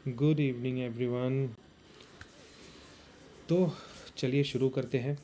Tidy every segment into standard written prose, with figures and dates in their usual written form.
Good evening everyone. तो चलिए शुरू करते हैं।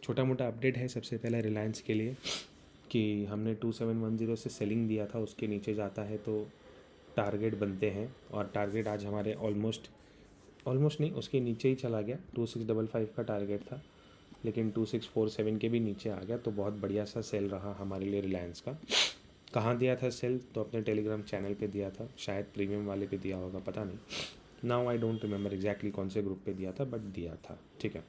छोटा मोटा अपडेट है सबसे पहले रिलायंस के लिए कि हमने 2710 से सेलिंग दिया था, उसके नीचे जाता है तो टारगेट बनते हैं और टारगेट आज हमारे ऑलमोस्ट नहीं, उसके नीचे ही चला गया। 2655 का टारगेट था लेकिन 2647 के भी नीचे आ गया, तो बहुत बढ़िया सा सेल रहा हमारे लिए रिलायंस का। कहाँ दिया था सेल? तो अपने टेलीग्राम चैनल पे दिया था, शायद प्रीमियम वाले पे दिया होगा, पता नहीं। Now I don't remember exactly कौन से ग्रुप पे दिया था, बट दिया था। ठीक है,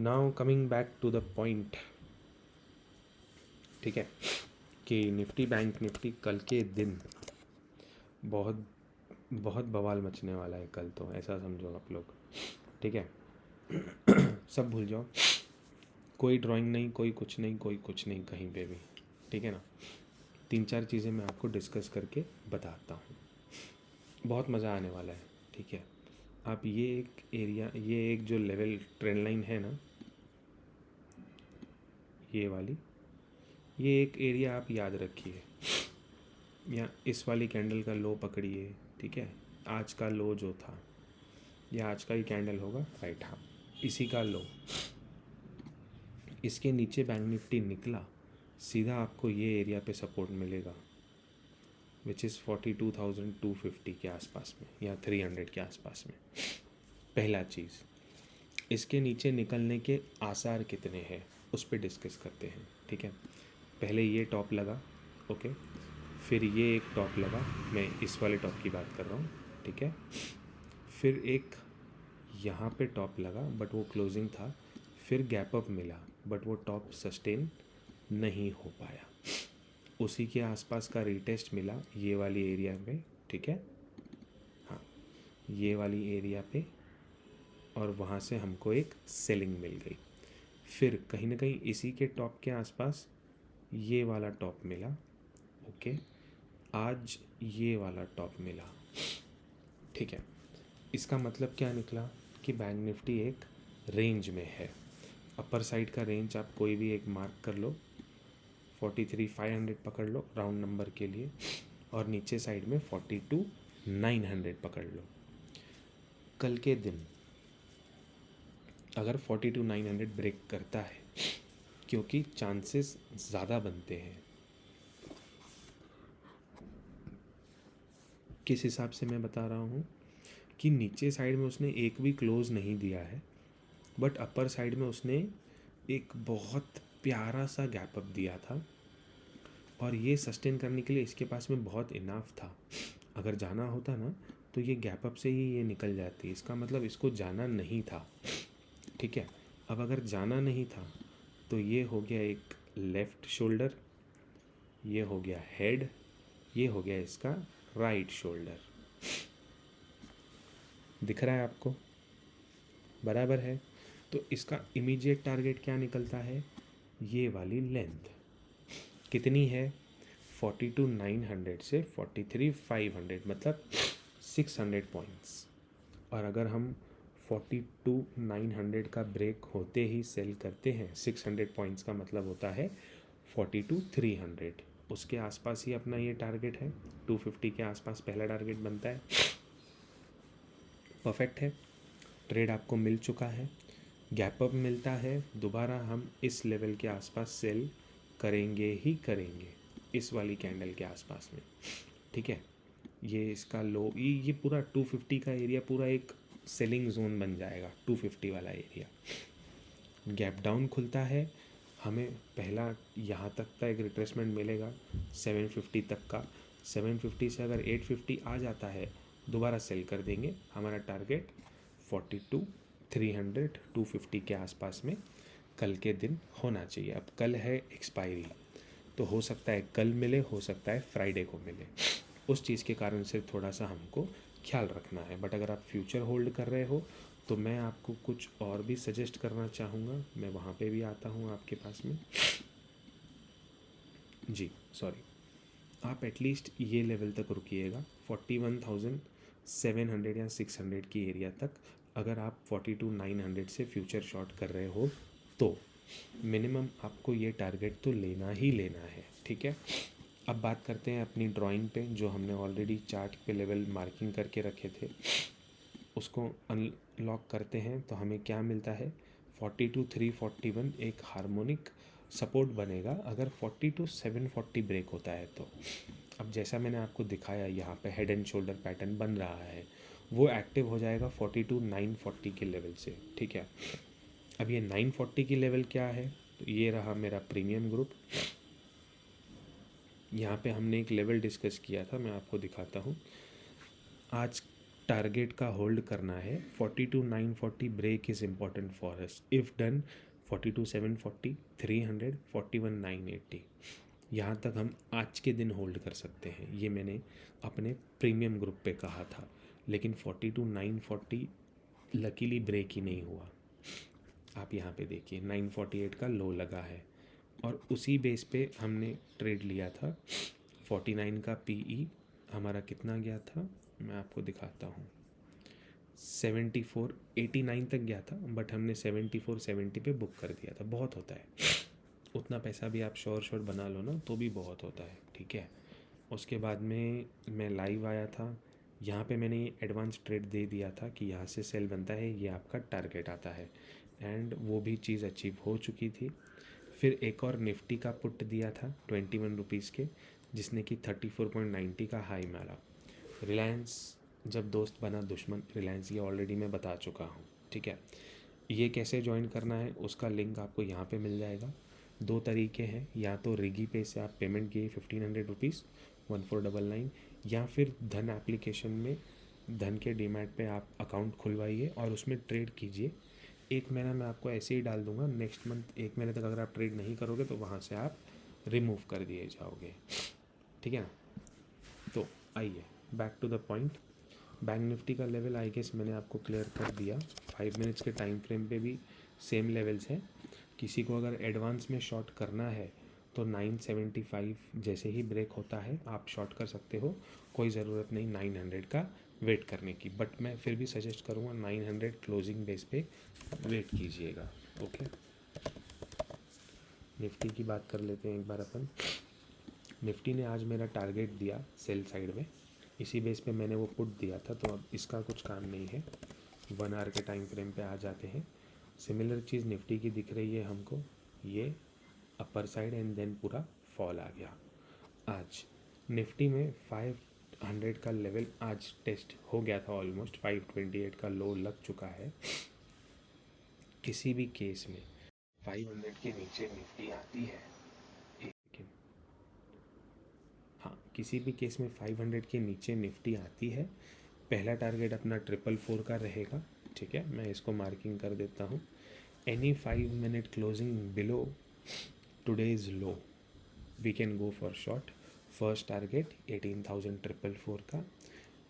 now coming back to the point. ठीक है कि निफ्टी बैंक निफ्टी कल के दिन बहुत बहुत बवाल मचने वाला है कल, तो ऐसा समझो आप लोग। ठीक है सब भूल जाओ, कोई ड्राइंग नहीं, कोई कुछ नहीं, कोई कुछ नहीं कहीं पे भी। ठीक है ना, 3-4 चीज़ें मैं आपको डिस्कस करके बताता हूँ, बहुत मज़ा आने वाला है। ठीक है, आप ये एक एरिया, ये एक जो लेवल ट्रेंड लाइन है ना, ये वाली, ये एक एरिया आप याद रखिए, या इस वाली कैंडल का लो पकड़िए। ठीक है, आज का लो जो था, या आज का ही कैंडल होगा, राइट, हाँ, इसी का लो, इसके नीचे बैंक निफ्टी निकला, सीधा आपको ये एरिया पे सपोर्ट मिलेगा, विच इज़ 42,250 के आसपास में या 300 के आसपास में। पहला चीज़, इसके नीचे निकलने के आसार कितने हैं उस पर डिस्कस करते हैं। ठीक है, पहले ये टॉप लगा, ओके, फिर ये एक टॉप लगा, मैं इस वाले टॉप की बात कर रहा हूँ। ठीक है, फिर एक यहाँ पे टॉप लगा बट वो क्लोजिंग था, फिर गैप अप मिला बट वो टॉप सस्टेन नहीं हो पाया, उसी के आसपास का रीटेस्ट मिला ये वाली एरिया पे। ठीक है, हाँ, ये वाली एरिया पे, और वहाँ से हमको एक सेलिंग मिल गई। फिर कहीं ना कहीं इसी के टॉप के आसपास ये वाला टॉप मिला, ओके, आज ये वाला टॉप मिला। ठीक है, इसका मतलब क्या निकला कि बैंक निफ्टी एक रेंज में है। अपर साइड का रेंज आप कोई भी एक मार्क कर लो, 43,500 पकड़ लो राउंड नंबर के लिए, और नीचे साइड में 42,900 पकड़ लो। कल के दिन अगर 42,900 ब्रेक करता है, क्योंकि चांसेस ज़्यादा बनते हैं, किस हिसाब से मैं बता रहा हूँ कि नीचे साइड में उसने एक भी क्लोज नहीं दिया है, बट अपर साइड में उसने एक बहुत प्यारा सा गैप अप दिया था, और ये सस्टेन करने के लिए इसके पास में बहुत इनाफ था। अगर जाना होता ना तो ये गैप अप से ही ये निकल जाती, इसका मतलब इसको जाना नहीं था। ठीक है, अब अगर जाना नहीं था तो ये हो गया एक लेफ़्ट शोल्डर, ये हो गया हेड, ये हो गया इसका राइट शोल्डर। दिख रहा है आपको? बराबर है। तो इसका इमीडिएट टारगेट क्या निकलता है? ये वाली लेंथ कितनी है? 42,900 से 43,500, मतलब 600 पॉइंट्स। और अगर हम 42,900 का ब्रेक होते ही सेल करते हैं, 600 पॉइंट्स का मतलब होता है 42,300, उसके आसपास ही अपना ये टारगेट है। 250 के आसपास पहला टारगेट बनता है। परफेक्ट है, ट्रेड आपको मिल चुका है, गैप अप मिलता है, दोबारा हम इस लेवल के आसपास सेल करेंगे ही करेंगे, इस वाली कैंडल के आसपास में। ठीक है, ये इसका लो, ये पूरा 250 का एरिया पूरा एक सेलिंग जोन बन जाएगा। 250 वाला एरिया गैप डाउन खुलता है, हमें पहला यहाँ तक का एक रिट्रेसमेंट मिलेगा 750 तक का। 750 से अगर 850 आ जाता है, दोबारा सेल कर देंगे। हमारा टारगेट 42,300 250 के आसपास में कल के दिन होना चाहिए। अब कल है एक्सपायरी, तो हो सकता है कल मिले, हो सकता है फ्राइडे को मिले, उस चीज़ के कारण से थोड़ा सा हमको ख्याल रखना है। बट अगर आप फ्यूचर होल्ड कर रहे हो तो मैं आपको कुछ और भी सजेस्ट करना चाहूँगा, मैं वहाँ पे भी आता हूँ आपके पास में। जी सॉरी, आप एटलीस्ट ये लेवल तक रुकिएगा, 41,700 या 600 की एरिया तक। अगर आप 42,900 से फ्यूचर शॉर्ट कर रहे हो तो मिनिमम आपको ये टारगेट तो लेना ही लेना है। ठीक है, अब बात करते हैं अपनी ड्राइंग पे, जो हमने ऑलरेडी चार्ट पे लेवल मार्किंग करके रखे थे, उसको अनलॉक करते हैं तो हमें क्या मिलता है, 42,341 एक हार्मोनिक सपोर्ट बनेगा अगर 42,740 ब्रेक होता है तो। अब जैसा मैंने आपको दिखाया यहाँ पे हेड एंड शोल्डर पैटर्न बन रहा है, वो एक्टिव हो जाएगा 42,940 के लेवल से, ठीक है। अब ये 940 की लेवल क्या है, तो ये रहा मेरा प्रीमियम ग्रुप। यहाँ पे हमने एक लेवल डिस्कस किया था, मैं आपको दिखाता हूँ। आज टारगेट का होल्ड करना है 42,940 break is important for us. If done 42,740, 300, 41,980, यहाँ तक हम आज के दिन होल्ड कर सकते हैं। ये मैंने अपने प्रीमियम ग्रुप पे कहा था, लेकिन 42,940 लकीली ब्रेक ही नहीं हुआ। आप यहाँ पे देखिए 948 का लो लगा है, और उसी बेस पे हमने ट्रेड लिया था। 49 का पीई हमारा कितना गया था, मैं आपको दिखाता हूँ। 7489 तक गया था, बट हमने 7470 पे बुक कर दिया था। बहुत होता है, उतना पैसा भी आप श्योर बना लो ना तो भी बहुत होता है, ठीक है। उसके बाद में मैं लाइव आया था, यहाँ पे मैंने ये एडवांस ट्रेड दे दिया था कि यहाँ से सेल बनता है, ये आपका टारगेट आता है, एंड वो भी चीज़ अचीव हो चुकी थी। फिर एक और निफ्टी का पुट दिया था 21 रुपीज़ के, जिसने कि 34.90 का हाई मारा। रिलायंस जब दोस्त बना दुश्मन, रिलायंस ये ऑलरेडी मैं बता चुका हूँ, ठीक है। ये कैसे ज्वाइन करना है उसका लिंक आपको यहाँ पे मिल जाएगा। दो तरीके हैं, या तो रिगी पे से आप पेमेंट किए 1500 रुपीज़ 1499, या फिर धन एप्लीकेशन में धन के डीमैट पे आप अकाउंट खुलवाइए और उसमें ट्रेड कीजिए। एक महीना मैं आपको ऐसे ही डाल दूंगा, नेक्स्ट मंथ एक महीने तक अगर आप ट्रेड नहीं करोगे तो वहाँ से आप रिमूव कर दिए जाओगे, ठीक है ना। तो आइए back to the point. Bank Nifty का लेवल आई गेस मैंने आपको क्लियर कर दिया। 5 मिनट्स के टाइम फ्रेम पे भी सेम लेवल्स हैं। किसी को अगर एडवांस में शॉर्ट करना है तो 975 जैसे ही ब्रेक होता है आप शॉर्ट कर सकते हो, कोई ज़रूरत नहीं 900 का वेट करने की। बट मैं फिर भी सजेस्ट करूँगा 900 क्लोजिंग बेस पे वेट कीजिएगा, ओके। निफ्टी की बात कर लेते हैं एक बार अपन। निफ्टी ने आज मेरा टारगेट दिया सेल साइड में, इसी बेस पे मैंने वो पुट दिया था, तो अब इसका कुछ काम नहीं है। 1 आवर के टाइम फ्रेम पे आ जाते हैं। सिमिलर चीज़ निफ्टी की दिख रही है हमको, ये अपर साइड एंड देन पूरा फॉल आ गया। आज निफ्टी में 500 का लेवल आज टेस्ट हो गया था, ऑलमोस्ट 528 का लो लग चुका है। किसी भी केस में 500 के नीचे निफ्टी आती है, लेकिन हाँ किसी भी केस में 500 के नीचे निफ्टी आती है, पहला टारगेट अपना 444 का रहेगा, ठीक है। मैं इसको मार्किंग कर देता हूँ। Any 5 minute closing below today's low we can go for short. First target 18,444 का।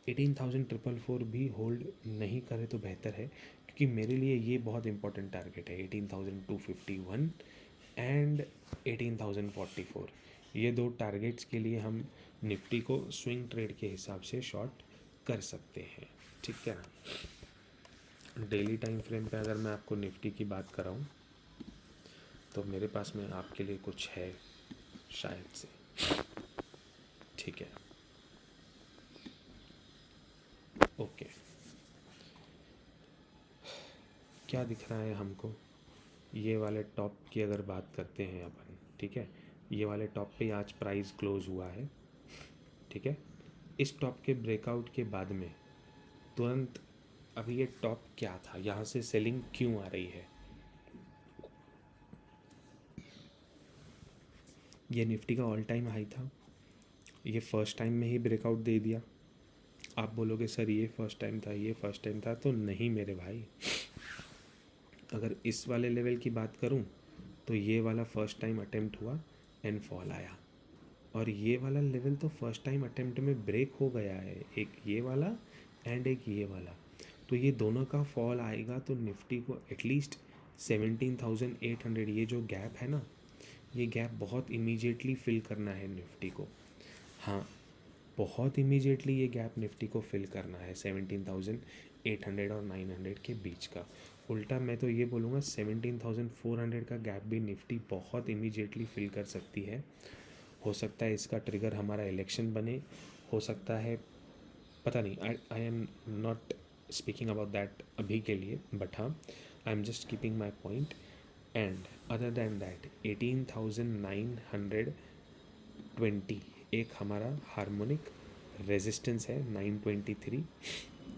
18,444 भी होल्ड नहीं करे तो बेहतर है, क्योंकि मेरे लिए ये बहुत इंपॉर्टेंट टारगेट है। 18,251 एंड 18,044, ये दो टारगेट्स के लिए हम निफ्टी को स्विंग ट्रेड के हिसाब से शॉर्ट कर सकते हैं, ठीक है ना। डेली टाइम फ्रेम पे अगर मैं आपको निफ्टी की बात कराऊं तो मेरे पास में आपके लिए कुछ है शायद से, ठीक है, ओके। क्या दिख रहा है हमको, ये वाले टॉप की अगर बात करते हैं अपन, ठीक है। ये वाले टॉप पे आज प्राइस क्लोज हुआ है, ठीक है। इस टॉप के ब्रेकआउट के बाद में तुरंत अभी ये टॉप क्या था, यहाँ से सेलिंग क्यों आ रही है। ये निफ्टी का ऑल टाइम हाई था, ये फर्स्ट टाइम में ही ब्रेकआउट दे दिया। आप बोलोगे सर ये फर्स्ट टाइम था, ये फर्स्ट टाइम था, तो नहीं मेरे भाई। अगर इस वाले लेवल की बात करूं तो ये वाला फर्स्ट टाइम अटेम्प्ट हुआ एंड फॉल आया, और ये वाला लेवल तो फर्स्ट टाइम अटेम्प्ट में ब्रेक हो गया है, एक ये वाला एंड एक ये वाला। तो ये दोनों का फॉल आएगा तो निफ्टी को एटलीस्ट 17,800, ये जो गैप है ना, ये गैप बहुत इमीडिएटली फिल करना है निफ्टी को। हाँ, बहुत इमीडिएटली ये गैप निफ्टी को फिल करना है 17,800 और 900 के बीच का। उल्टा मैं तो ये बोलूँगा 17,400 का गैप भी निफ्टी बहुत इमीडिएटली फिल कर सकती है। हो सकता है इसका ट्रिगर हमारा इलेक्शन बने, हो सकता है, पता नहीं, I am not speaking about that अभी के लिए, बट हाँ, I am just keeping my point. And other than that 18,920 एक हमारा हार्मोनिक रेजिस्टेंस है 923,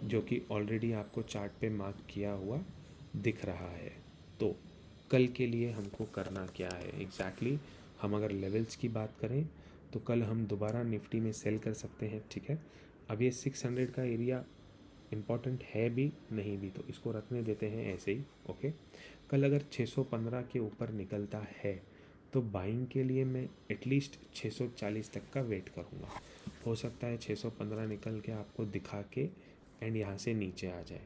जो कि ऑलरेडी आपको चार्ट पे मार्क किया हुआ दिख रहा है। तो कल के लिए हमको करना क्या है एग्जैक्टली हम अगर लेवल्स की बात करें तो कल हम दोबारा निफ्टी में सेल कर सकते हैं, ठीक है। अब ये 600 का एरिया इम्पॉर्टेंट है भी नहीं भी, तो इसको रखने देते हैं ऐसे ही, ओके। कल अगर 615 के ऊपर निकलता है तो बाइंग के लिए मैं एटलीस्ट 640 तक का वेट करूँगा। हो सकता है 615 निकल के आपको दिखा के एंड यहाँ से नीचे आ जाए।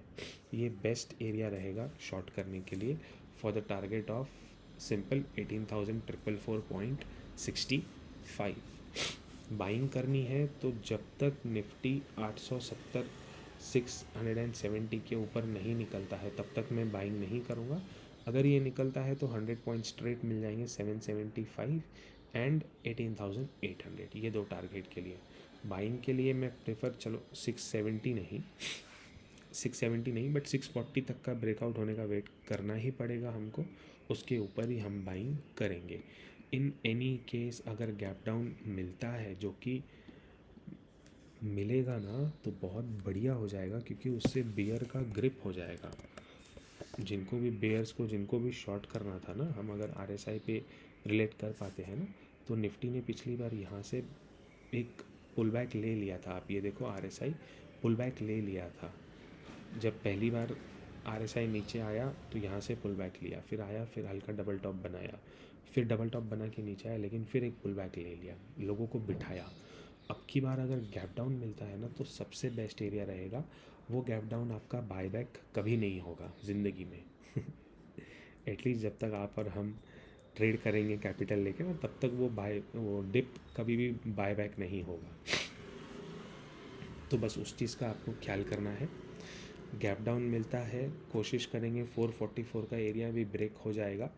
ये बेस्ट एरिया रहेगा शॉर्ट करने के लिए for the target of simple 18,444.65। Buying करनी है तो जब तक निफ्टी 870 670 के ऊपर नहीं निकलता है तब तक मैं बाइंग नहीं करूँगा। अगर ये निकलता है तो 100 पॉइंट स्ट्रेट मिल जाएंगे 775 एंड 18,800, ये दो टारगेट के लिए। बाइंग के लिए मैं प्रेफर, चलो 670 नहीं बट 640 तक का ब्रेकआउट होने का वेट करना ही पड़ेगा हमको, उसके ऊपर ही हम बाइंग करेंगे। इन एनी केस अगर गैप डाउन मिलता है, जो कि मिलेगा ना, तो बहुत बढ़िया हो जाएगा क्योंकि उससे बेयर का ग्रिप हो जाएगा। जिनको भी बेयर्स को, जिनको भी शॉर्ट करना था ना, हम अगर RSI पे रिलेट कर पाते हैं ना, तो निफ्टी ने पिछली बार यहाँ से एक पुल बैक ले लिया था। आप ये देखो RSI पुल बैक ले लिया था। जब पहली बार RSI नीचे आया तो यहाँ से पुल बैक लिया, फिर आया, फिर हल्का डबल टॉप बनाया, फिर डबल टॉप बना के नीचे आया, लेकिन फिर एक पुल बैक ले लिया, लोगों को बिठाया। अब की बार अगर गैप डाउन मिलता है ना तो सबसे बेस्ट एरिया रहेगा वो। गैप डाउन आपका बायबैक कभी नहीं होगा ज़िंदगी में एटलीस्ट जब तक आप और हम ट्रेड करेंगे कैपिटल लेके ना, तब तक वो डिप कभी भी बायबैक नहीं होगा। तो बस उस चीज़ का आपको ख्याल करना है। गैप डाउन मिलता है, कोशिश करेंगे 444 का एरिया भी ब्रेक हो जाएगा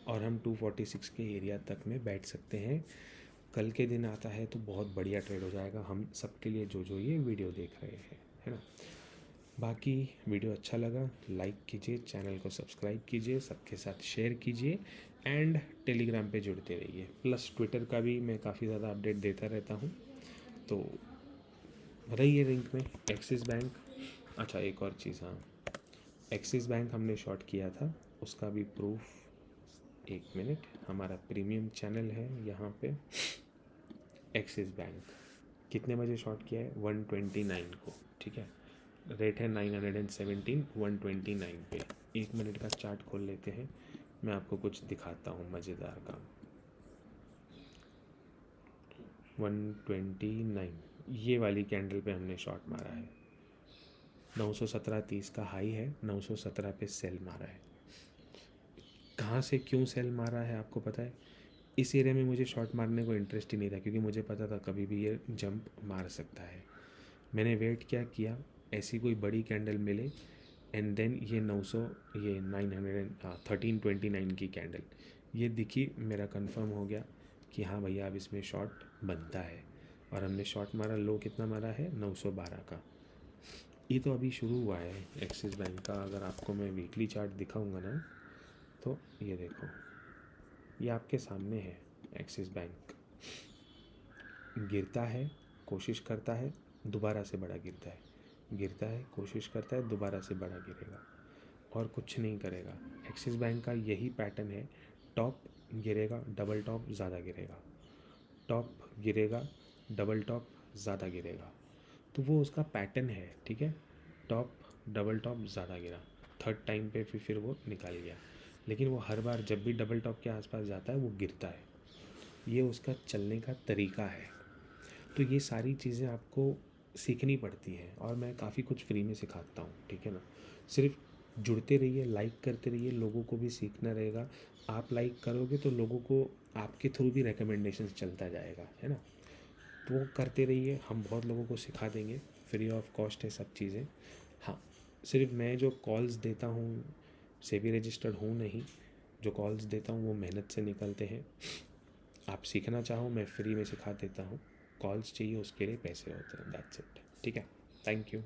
और हम 246 के एरिया तक में बैठ सकते हैं। कल के दिन आता है तो बहुत बढ़िया ट्रेड हो जाएगा हम सबके लिए जो ये वीडियो देख रहे हैं, है ना। बाकी वीडियो अच्छा लगा लाइक कीजिए, चैनल को सब्सक्राइब कीजिए, सबके साथ शेयर कीजिए एंड टेलीग्राम पे जुड़ते रहिए। प्लस ट्विटर का भी मैं काफ़ी ज़्यादा अपडेट देता रहता हूँ, तो रहिए लिंक में। एक्सिस बैंक, अच्छा एक और चीज़, हाँ, एक्सिस बैंक हमने शॉर्ट किया था, उसका भी प्रूफ, एक मिनट, हमारा प्रीमियम चैनल है यहाँ पे। एक्सिस बैंक कितने बजे शॉर्ट किया है? 129 को, ठीक है। रेट है 917, 129 पे। एक मिनट का चार्ट खोल लेते हैं, मैं आपको कुछ दिखाता हूँ मज़ेदार का। 129 ये वाली कैंडल पे हमने शॉर्ट मारा है। 917.30 का हाई है, 917 पे सेल मारा है। कहाँ से क्यों सेल मारा है आपको पता है? इस एरिया में मुझे शॉर्ट मारने को इंटरेस्ट ही नहीं था क्योंकि मुझे पता था कभी भी ये जंप मार सकता है। मैंने वेट क्या किया, ऐसी कोई बड़ी कैंडल मिले एंड देन ये 900, ये 1329 की कैंडल ये दिखी, मेरा कंफर्म हो गया कि हाँ भैया अब इसमें शॉर्ट बनता है। और हमने शॉर्ट मारा, लो कितना मारा है? 912 का। ये तो अभी शुरू हुआ है एक्सिस बैंक का। अगर आपको मैं वीकली चार्ट दिखाऊंगा ना, तो ये देखो, ये आपके सामने है। एक्सिस बैंक गिरता है, कोशिश करता है, दोबारा से बड़ा गिरता है, गिरता है, कोशिश करता है, दोबारा से बड़ा गिरेगा और कुछ नहीं करेगा। एक्सिस बैंक का यही पैटर्न है। टॉप गिरेगा, डबल टॉप ज़्यादा गिरेगा, टॉप गिरेगा, डबल टॉप ज़्यादा गिरेगा, तो वो उसका पैटर्न है, ठीक है। टॉप, डबल टॉप, ज़्यादा गिरा, थर्ड टाइम पे फिर वो निकल गया, लेकिन वो हर बार जब भी डबल टॉप के आसपास जाता है वो गिरता है। ये उसका चलने का तरीका है। तो ये सारी चीज़ें आपको सीखनी पड़ती हैं और मैं काफ़ी कुछ फ्री में सिखाता हूँ, ठीक है ना। सिर्फ जुड़ते रहिए, लाइक करते रहिए, लोगों को भी सीखना रहेगा। आप लाइक करोगे तो लोगों को आपके थ्रू भी रिकमेंडेशन चलता जाएगा, है ना। तो वो करते रहिए, हम बहुत लोगों को सिखा देंगे, फ्री ऑफ कॉस्ट है सब चीज़ें। हाँ, सिर्फ मैं जो कॉल्स देता हूँ, सेबी रजिस्टर्ड हूँ नहीं, जो कॉल्स देता हूँ वो मेहनत से निकलते हैं। आप सीखना चाहो मैं फ्री में सिखा देता हूँ, कॉल्स चाहिए उसके लिए पैसे होते हैं, दैट्स इट। ठीक है, थैंक यू।